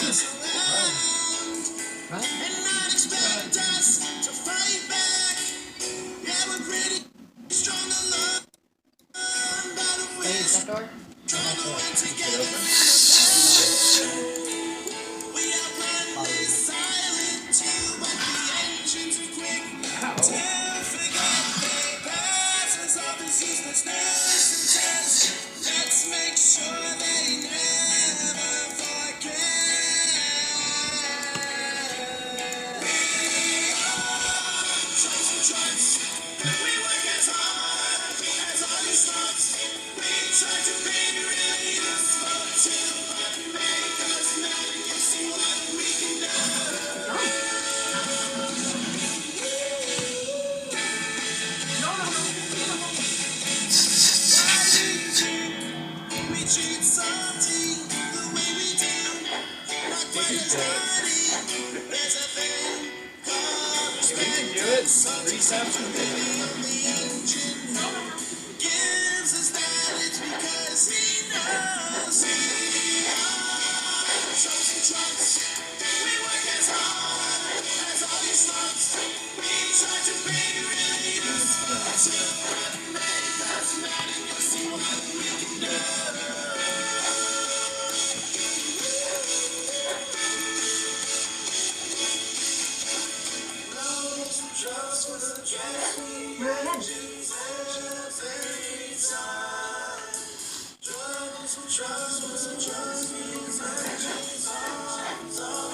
and not expect us to fight back. Yeah, we're pretty strong alone, but we're stronger when together. We are blindly silent too, but the ancients are quick to forget. Passes off as uselessness and test. Let's make sure they never forget. We work as hard as all these slugs. We try to be really useful too, but make us mad and you see what we can do. We treat salty the way we do. Not quite as dirty. There's a thing called respect. Salty stuff on the engine gives us that. It's because he knows we are chosen trucks. We work as hard as all these slugs. We try to be really useful too, but make us mad and you'll see what we can do. Just with the trust we engines every time. Troubles with trust with the trust we engines all